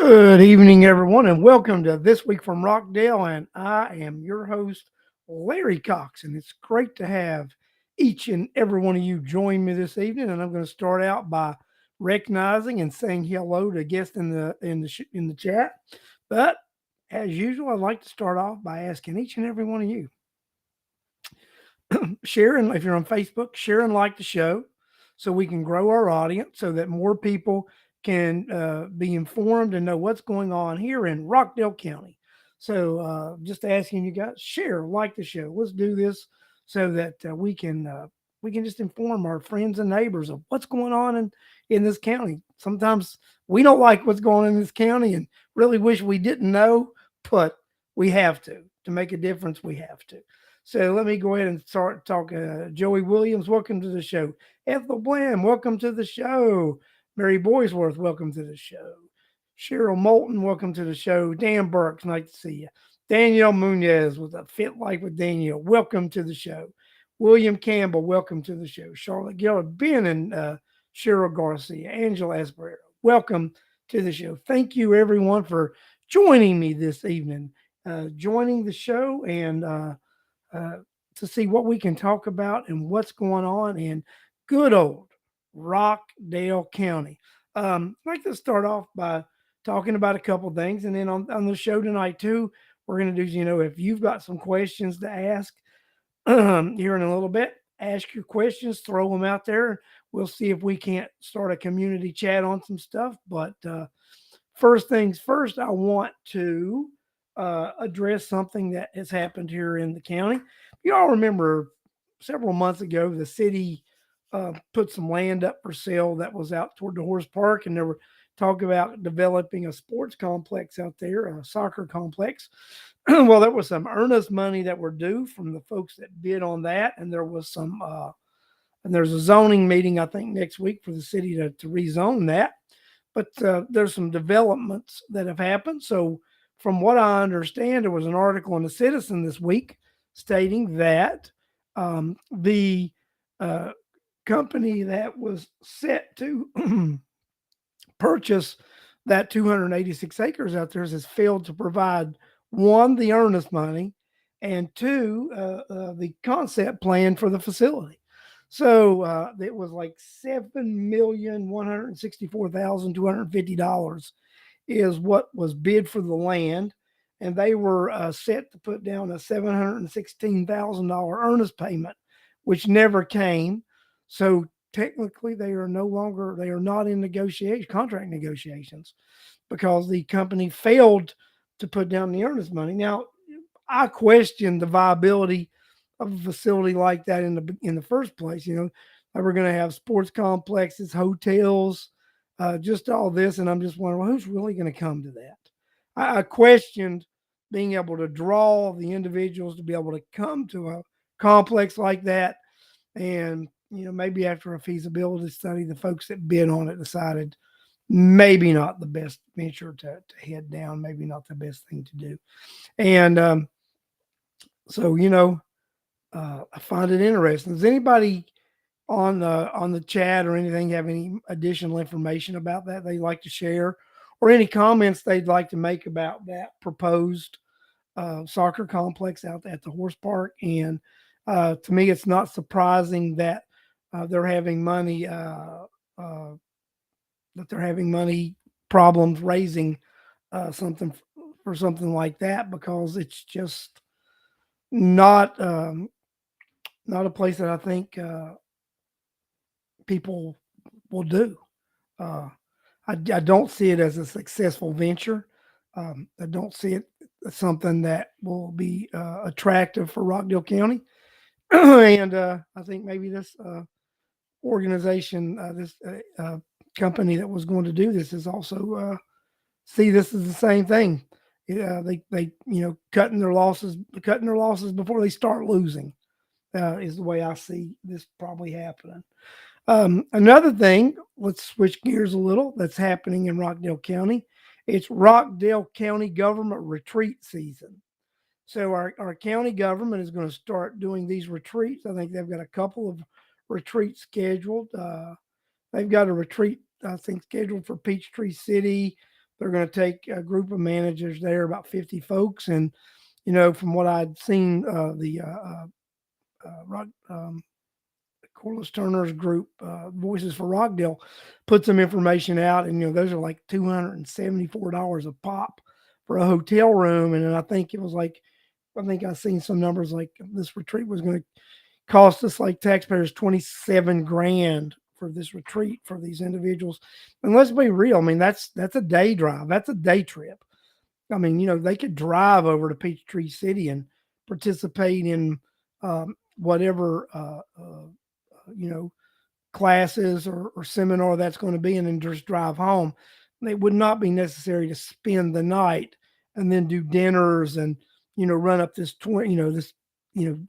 Good evening, everyone, and welcome to This Week from Rockdale. And I am your host, Larry Cox. And it's great to have each and every one of you join me this evening. And I'm going to start out by recognizing and saying hello to guests in the chat. But as usual, I'd like to start off by asking each and every one of you share and if you're on Facebook, share and like the show so we can grow our audience so that more people can be informed and know what's going on here in Rockdale County. So just asking you guys, share, like the show. Let's do this so that we can just inform our friends and neighbors of what's going on in this county. Sometimes we don't like what's going on in this county and really wish we didn't know, but we have to make a difference. We have to. So let me go ahead and start talking. Joey Williams, welcome to the show. Ethel Bland, welcome to the show. Mary Boysworth, welcome to the show. Cheryl Moulton, welcome to the show. Dan Burks, nice to see you. Danielle Munez with a Fit Life with Danielle, welcome to the show. William Campbell, welcome to the show. Charlotte Gillard, Ben and Cheryl Garcia, Angela Esparero, welcome to the show. Thank you, everyone, for joining me this evening, joining the show uh, to see what we can talk about and what's going on in good old Rockdale County. I'd like to start off by talking about a couple things, and then on the show tonight too, we're going to do. If you've got some questions to ask here in a little bit, ask your questions, throw them out there. We'll see if we can't start a community chat on some stuff. But first things first, I want to address something that has happened here in the county. You all remember several months ago, the city put some land up for sale that was out toward the horse park, and there were talk about developing a sports complex out there, a soccer complex. Well, there was some earnest money that were due from the folks that bid on that, and there was some. And there's a zoning meeting, I think, next week for the city to rezone that. But there's some developments that have happened. So, from what I understand, there was an article in the Citizen this week stating that the uh, company that was set to purchase that 286 acres out there has failed to provide one, the earnest money, and two, the concept plan for the facility. So it was like $7,164,250 is what was bid for the land, and they were set to put down a $716,000 earnest payment, which never came. So technically, they are not in contract negotiations, because the company failed to put down the earnest money. Now, I question the viability of a facility like that in the first place. Like we're going to have sports complexes, hotels, just all this, and I'm just wondering, well, who's really going to come to that? I questioned being able to draw the individuals to be able to come to a complex like that, and maybe after a feasibility study, the folks that bid on it decided maybe not the best venture to head down, maybe not the best thing to do. And so, I find it interesting. Does anybody on the chat or anything have any additional information about that they'd like to share, or any comments they'd like to make about that proposed soccer complex out at the horse park? And to me, it's not surprising that they're having money that they're having money problems raising something for something like that, because it's just not not a place that I think people will do. Uh, I don't see it as a successful venture. I don't see it as something that will be attractive for Rockdale County. And I think maybe this organization, this company that was going to do this, is also see this as the same thing. They cutting their losses before they start losing is the way I see this probably happening. Another thing, let's switch gears a little, that's happening in Rockdale County. It's Rockdale County government retreat season. So our county government is going to start doing these retreats. I think they've got a couple of retreats scheduled. They've got a retreat, I think, scheduled for Peachtree City, They're going to take a group of managers there, about 50 folks, and from what I'd seen, the Rock, Corliss Turner's group, Voices for Rockdale, put some information out, and those are like $274 a pop for a hotel room, and then I think I seen some numbers like this retreat was going to cost us like taxpayers 27 grand for this retreat for these individuals. And let's be real, I mean that's a day drive, that's a day trip. I mean, they could drive over to Peachtree City and participate in whatever you know classes or seminar that's going to be, and then just drive home. It would not be necessary to spend the night and then do dinners and run up this 20 this you know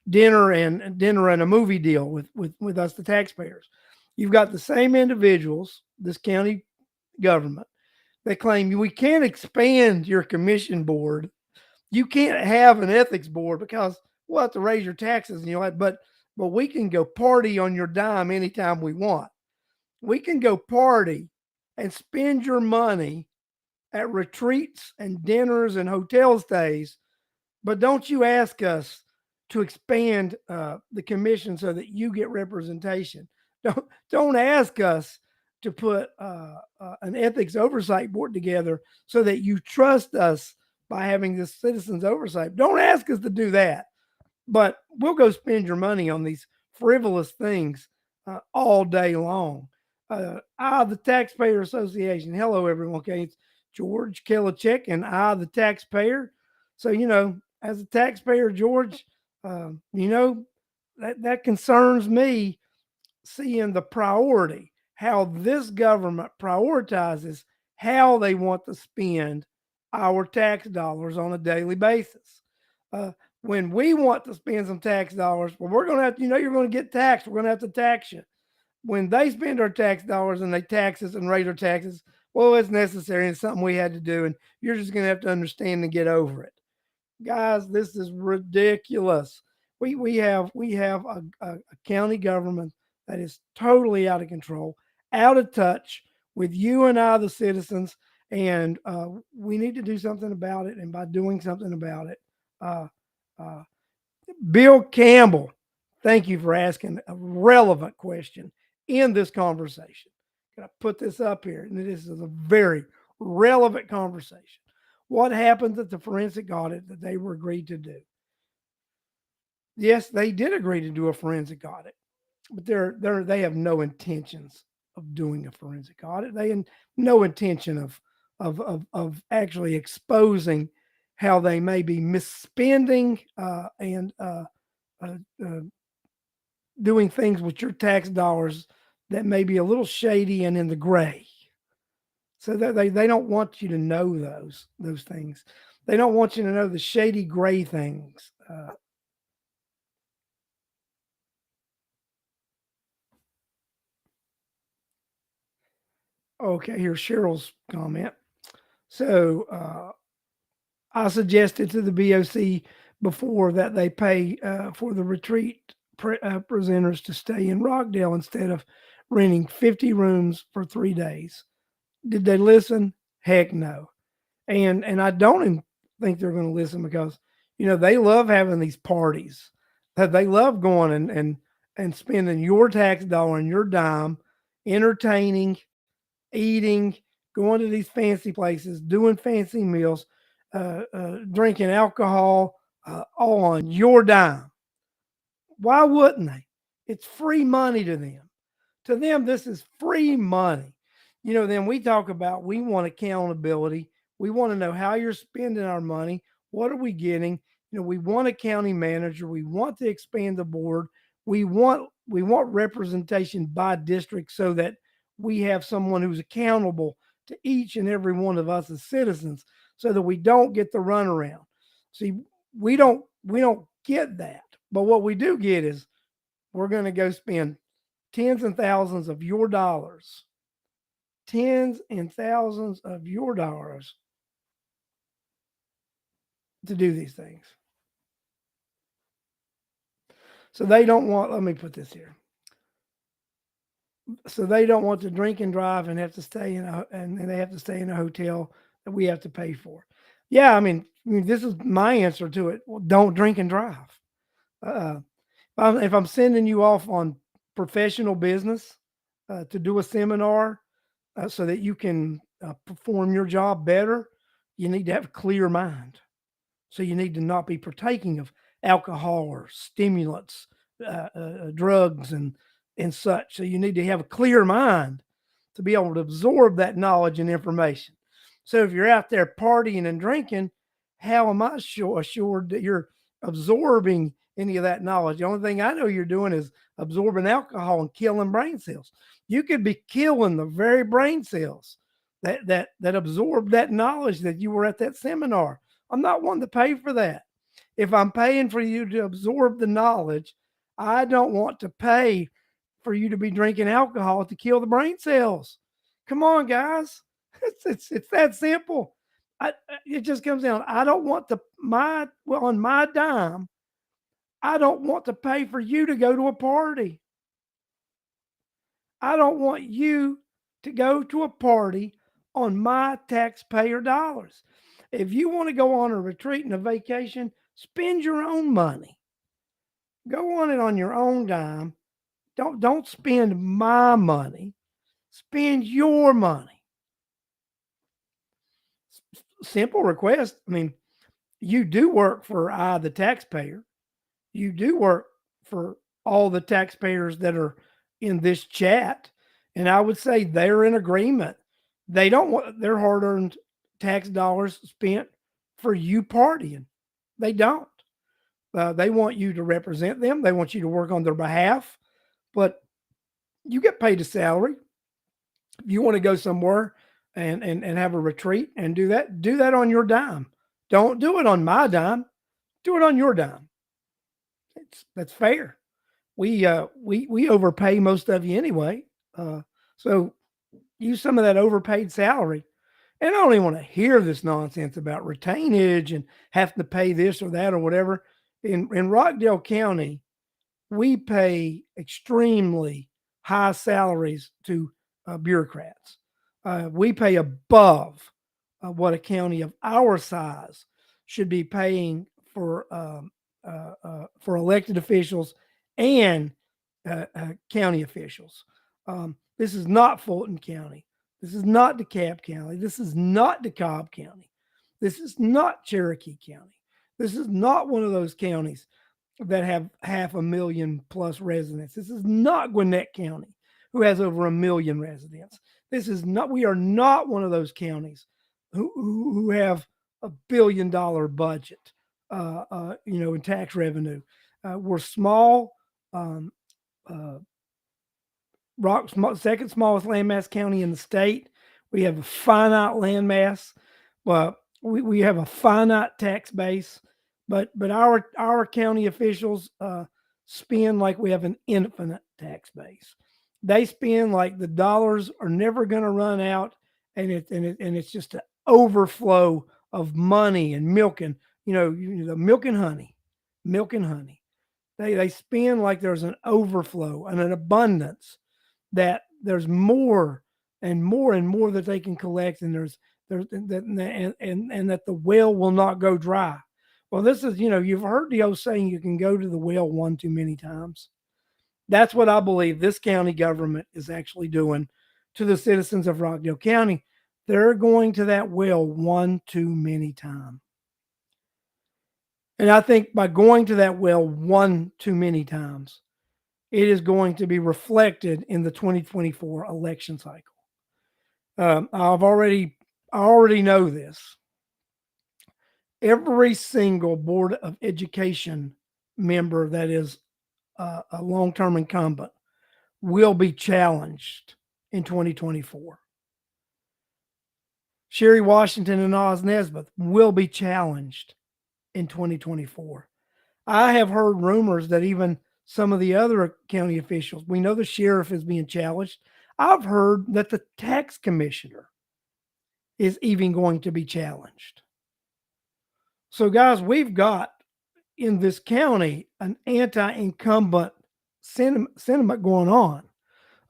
dinner and a movie deal with us, the taxpayers. You've got the same individuals, this county government, they claim we can't expand your commission board. You can't have an ethics board because we'll have to raise your taxes and but we can go party on your dime anytime we want. We can go party and spend your money at retreats and dinners and hotel stays, but don't you ask us to expand the commission so that you get representation. Don't ask us to put an ethics oversight board together so that you trust us by having this citizens oversight. Don't ask us to do that, but we'll go spend your money on these frivolous things all day long. The Taxpayer Association. Hello, everyone. Okay, it's George Kelichek and the taxpayer. So, as a taxpayer, George, that concerns me, seeing the priority, how this government prioritizes how they want to spend our tax dollars on a daily basis. Uh, when we want to spend some tax dollars, well, we're going to have to, you're going to get taxed. We're going to have to tax you. When they spend our tax dollars and they tax us and raise our taxes, well, it's necessary and it's something we had to do. And you're just going to have to understand and get over it. Guys, this is ridiculous. We have a county government that is totally out of control, out of touch with you and I, the citizens, and we need to do something about it. And by doing something about it, uh, uh, Bill Campbell, thank you for asking a relevant question in this conversation. Can I put this up here? And this is a very relevant conversation. What happens at the forensic audit that they were agreed to do? Yes, they did agree to do a forensic audit, but they have no intentions of doing a forensic audit. They have no intention of actually exposing how they may be misspending and uh, uh, doing things with your tax dollars that may be a little shady and in the gray. So that they don't want you to know those things. They don't want you to know the shady gray things. Okay, here's Cheryl's comment. So I suggested to the BOC before that they pay for the retreat presenters to stay in Rockdale instead of renting 50 rooms for 3 days. Did they listen? Heck no. And I don't think they're going to listen because they love having these parties. That they love going and spending your tax dollar and your dime, entertaining, eating, going to these fancy places, doing fancy meals, drinking alcohol, all on your dime. Why wouldn't they? It's free money to them. To them, this is free money. Then we talk about we want accountability. We want to know how you're spending our money. What are we getting? We want a county manager. We want to expand the board. We want representation by district so that we have someone who's accountable to each and every one of us as citizens, so that we don't get the runaround. See, we don't get that. But what we do get is we're going to go spend tens and thousands of your dollars, tens and thousands of your dollars to do these things. So they don't want, let me put this here. So they don't want to drink and drive and have to stay in and they have to stay in a hotel that we have to pay for. Yeah, I mean, this is my answer to it. Well, don't drink and drive. Uh, if I'm sending you off on professional business to do a seminar so that you can perform your job better, you need to have a clear mind. So you need to not be partaking of alcohol or stimulants, drugs, and such. So you need to have a clear mind to be able to absorb that knowledge and information. So if you're out there partying and drinking, how am I assured that you're absorbing any of that knowledge? The only thing I know you're doing is absorbing alcohol and killing brain cells. You could be killing the very brain cells that absorbed that knowledge that you were at that seminar. I'm not wanting to pay for that. If I'm paying for you to absorb the knowledge, I don't want to pay for you to be drinking alcohol to kill the brain cells. Come on, guys. It's that simple. It just comes down. I don't want to on my dime. I don't want to pay for you to go to a party. I don't want you to go to a party on my taxpayer dollars. If you want to go on a retreat and a vacation, spend your own money. Go on it on your own dime. Don't spend my money. Spend your money. Simple request. I mean, you do work for the taxpayer. You do work for all the taxpayers that are in this chat. And I would say they're in agreement. They don't want their hard earned tax dollars spent for you partying. They don't. They want you to represent them, they want you to work on their behalf, but you get paid a salary. If you want to go somewhere and have a retreat and do that on your dime. Don't do it on my dime. Do it on your dime. That's fair. We overpay most of you anyway. So use some of that overpaid salary. And I don't even want to hear this nonsense about retainage and having to pay this or that or whatever. In Rockdale County, we pay extremely high salaries to bureaucrats. We pay above what a county of our size should be paying for elected officials and county officials. This is not Fulton County. This is not DeKalb County. This is not DeKalb County. This is not Cherokee County. This is not one of those counties that have 500,000 plus residents. This is not Gwinnett County, who has over 1 million residents. This is not. We are not one of those counties who have $1 billion budget, in tax revenue. We're small. Um, uh, second smallest landmass county in the state. We have a finite landmass. Well, we have a finite tax base, but our county officials spend like we have an infinite tax base. They spend like the dollars are never going to run out, and it's just an overflow of money and milk and the milk and honey. They spend like there's an overflow and an abundance that there's more and more and more that they can collect, and there's and that the well will not go dry. Well, this is you've heard the old saying, you can go to the well one too many times. That's what I believe this county government is actually doing to the citizens of Rockdale County. They're going to that well one too many times. And I think by going to that well one too many times, it is going to be reflected in the 2024 election cycle. I already know this. Every single Board of Education member that is a long-term incumbent will be challenged in 2024. Sherry Washington and Oz Nesbitt will be challenged in 2024. I have heard rumors that even some of the other county officials, we know the sheriff is being challenged. I've heard that the tax commissioner is even going to be challenged. So, guys, we've got in this county an anti-incumbent sentiment going on.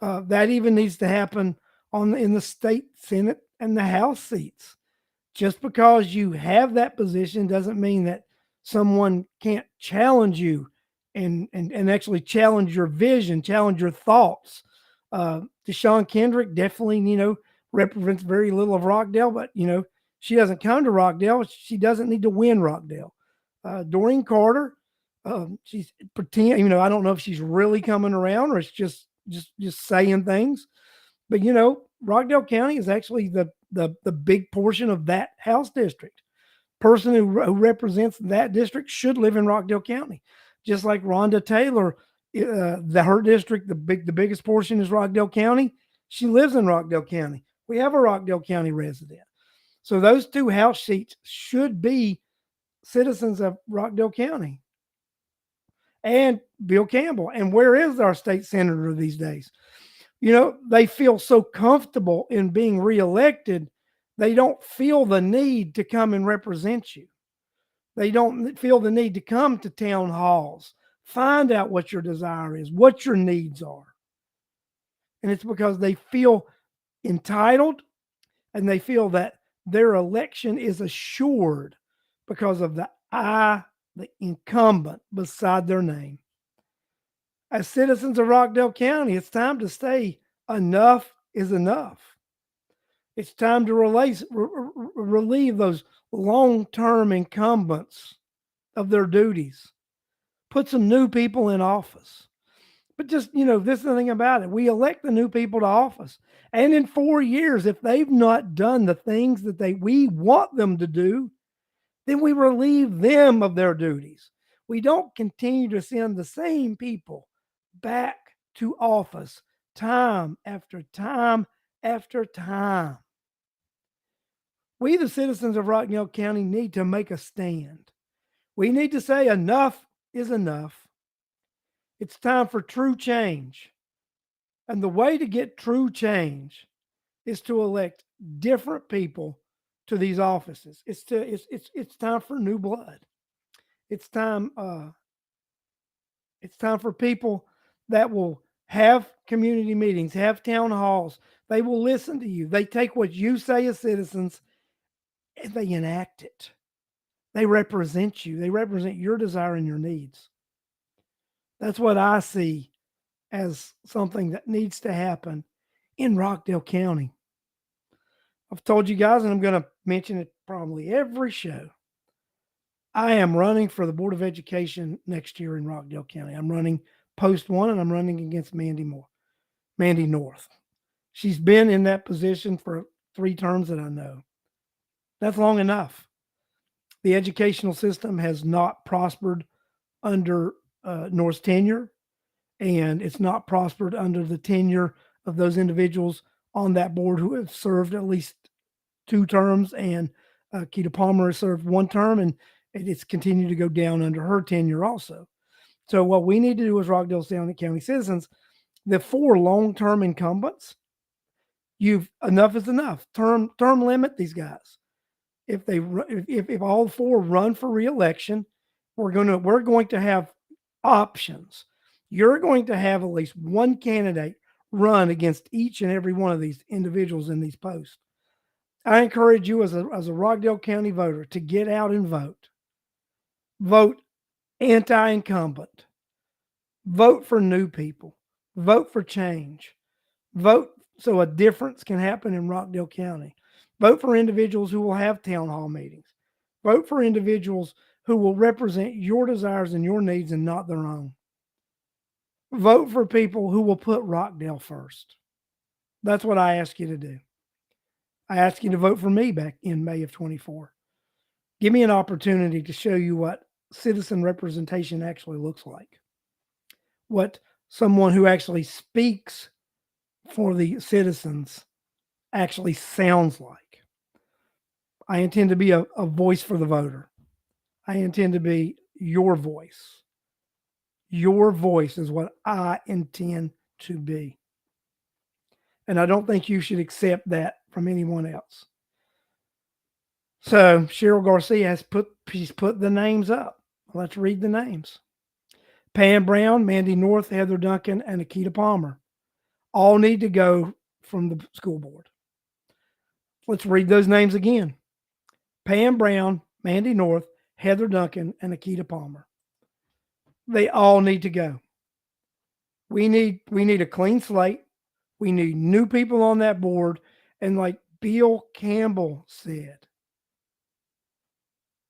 That even needs to happen in the state senate and the House seats. Just because you have that position doesn't mean that someone can't challenge you and actually challenge your vision, challenge your thoughts. Deshaun Kendrick definitely, represents very little of Rockdale, but she doesn't come to Rockdale. She doesn't need to win Rockdale. Doreen Carter, she's pretend. I don't know if she's really coming around or it's just saying things. But Rockdale County is actually the big portion of that House district. Person who represents that district should live in Rockdale County, just like Rhonda Taylor. Her district, the biggest portion is Rockdale County. She lives in Rockdale County. We have a Rockdale County resident. So those two House seats should be citizens of Rockdale County. And Bill Campbell. And where is our state senator these days? They feel so comfortable in being reelected, they don't feel the need to come and represent you. They don't feel the need to come to town halls, find out what your desire is, what your needs are. And it's because they feel entitled and they feel that their election is assured because of the incumbent beside their name. As citizens of Rockdale County, it's time to say enough is enough. It's time to relieve those long-term incumbents of their duties. Put some new people in office. But just, this is the thing about it. We elect the new people to office. And in 4 years, if they've not done the things that we want them to do, then we relieve them of their duties. We don't continue to send the same people back to office time after time after time. We, the citizens of Rockdale County, need to make a stand. We need to say enough is enough. It's time for true change. And the way to get true change is to elect different people to these offices. It's time for new blood. It's time for people that will have community meetings, have town halls. They will listen to you. They take what you say as citizens and they enact it. They represent you. They represent your desire and your needs. That's what I see as something that needs to happen in Rockdale County. I've told you guys, and I'm going to mention it probably every show. I am running for the Board of Education next year in Rockdale County. I'm running post 1 and I'm running against Mandy North. She's been in that position for 3 terms that I know. That's long enough. The educational system has not prospered under North's tenure, and it's not prospered under the tenure of those individuals on that board who have served at least 2 terms, and Keita Palmer has served 1 term, and it's continued to go down under her tenure also. So what we need to do as Rockdale County citizens, the 4 long-term incumbents, enough is enough. Term limit these guys. If all 4 run for re-election, we're going to have options. You're going to have at least 1 candidate run against each and every one of these individuals in these posts. I encourage you as a Rockdale County voter to get out and vote. Vote anti-incumbent. Vote for new people. Vote for change. Vote so a difference can happen in Rockdale County. Vote for individuals who will have town hall meetings. Vote for individuals who will represent your desires and your needs and not their own. Vote for people who will put Rockdale first. That's what I ask you to do. I ask you to vote for me back in May of 24. Give me an opportunity to show you what citizen representation actually looks like. What someone who actually speaks for the citizens actually sounds like. I intend to be a voice for the voter. I intend to be your voice. Your voice is what I intend to be. And I don't think you should accept that from anyone else. So Cheryl Garcia she's put the names up. Let's read the names. Pam Brown, Mandy North, Heather Duncan, and Akita Palmer. all need to go from the school board. Let's read those names again: Pam Brown, Mandy North, Heather Duncan, and Akita Palmer. They all need to go. We need a clean slate. We need new people on that board. And like Bill Campbell said,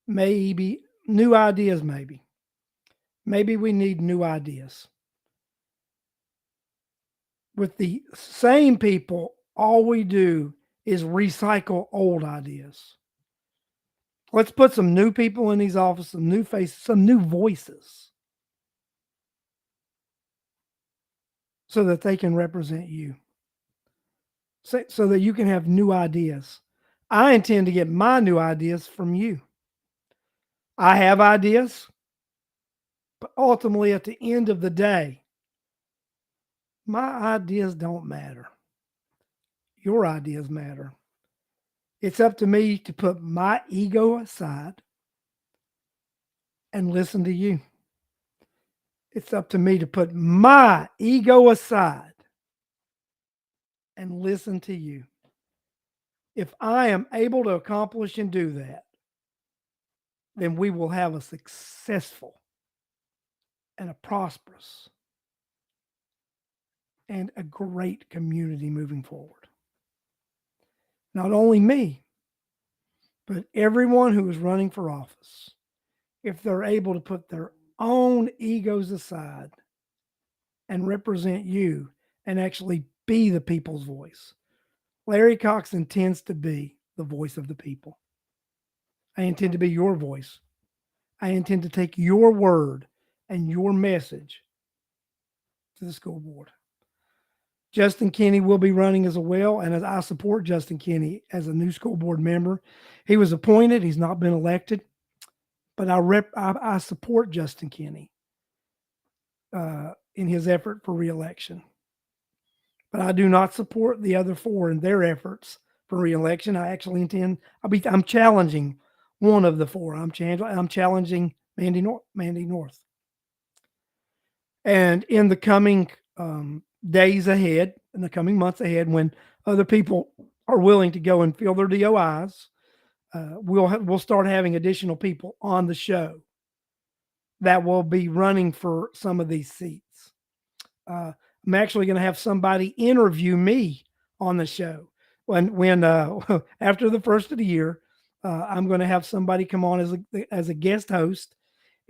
maybe new ideas, maybe. Maybe we need new ideas. With the same people, all we do is recycle old ideas. Let's put some new people in these offices, some new faces, some new voices, so that they can represent you, so that you can have new ideas. I intend to get my new ideas from you. I have ideas, but ultimately, at the end of the day, my ideas don't matter. Your ideas matter. It's up to me to put my ego aside and listen to you. It's up to me to put my ego aside and listen to you. If I am able to accomplish and do that, then we will have a successful and a prosperous and a great community moving forward. Not only me, but everyone who is running for office, if they're able to put their own egos aside and represent you and actually be the people's voice. Larry Cox intends to be the voice of the people. I intend to be your voice. I intend to take your word and your message to the school board. Justin Kinney will be running as well, and as I support Justin Kinney as a new school board member. He was appointed; he's not been elected, but I support Justin Kinney in his effort for reelection. But I do not support the other four in their efforts for reelection. I actually intend I'm challenging one of the four. I'm challenging Mandy North. And in the coming days ahead, in the coming months ahead, when other people are willing to go and fill their DOIs, we'll start having additional people on the show that will be running for some of these seats. I'm actually going to have somebody interview me on the show when after the first of the year. I'm going to have somebody come on as a guest host,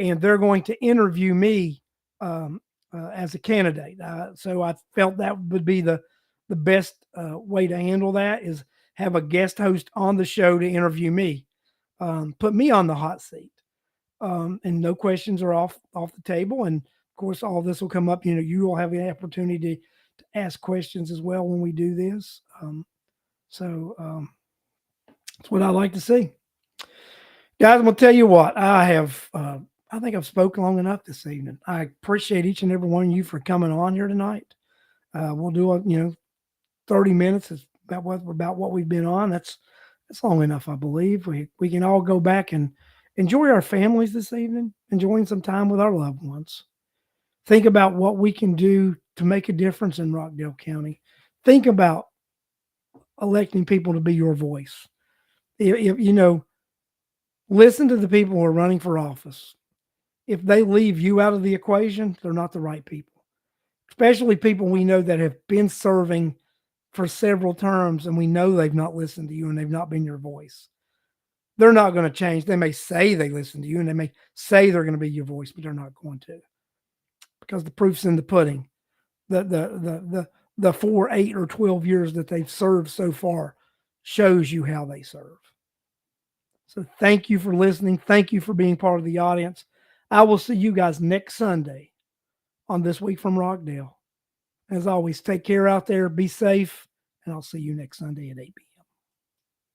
and they're going to interview me as a candidate. So I felt that would be the best way to handle that, is have a guest host on the show to interview me, put me on the hot seat, and no questions are off the table. And of course, all this will come up. You will have the opportunity to ask questions as well when we do this. So that's what I like to see. Guys, I'm gonna tell you what, I think I've spoken long enough this evening. I appreciate each and every one of you for coming on here tonight. We'll do 30 minutes is about what we've been on. That's long enough, I believe. We can all go back and enjoy our families this evening, enjoying some time with our loved ones. Think about what we can do to make a difference in Rockdale County. Think about electing people to be your voice. Listen to the people who are running for office. If they leave you out of the equation, they're not the right people, especially people we know that have been serving for several terms, and we know they've not listened to you and they've not been your voice. They're not going to change. They may say they listen to you and they may say they're going to be your voice, but they're not going to, because the proof's in the pudding. The 4, 8, or 12 years that they've served so far shows you how they serve. So thank you for listening. Thank you for being part of the audience. I will see you guys next Sunday on This Week from Rockdale. As always, take care out there, be safe, and I'll see you next Sunday at 8 p.m.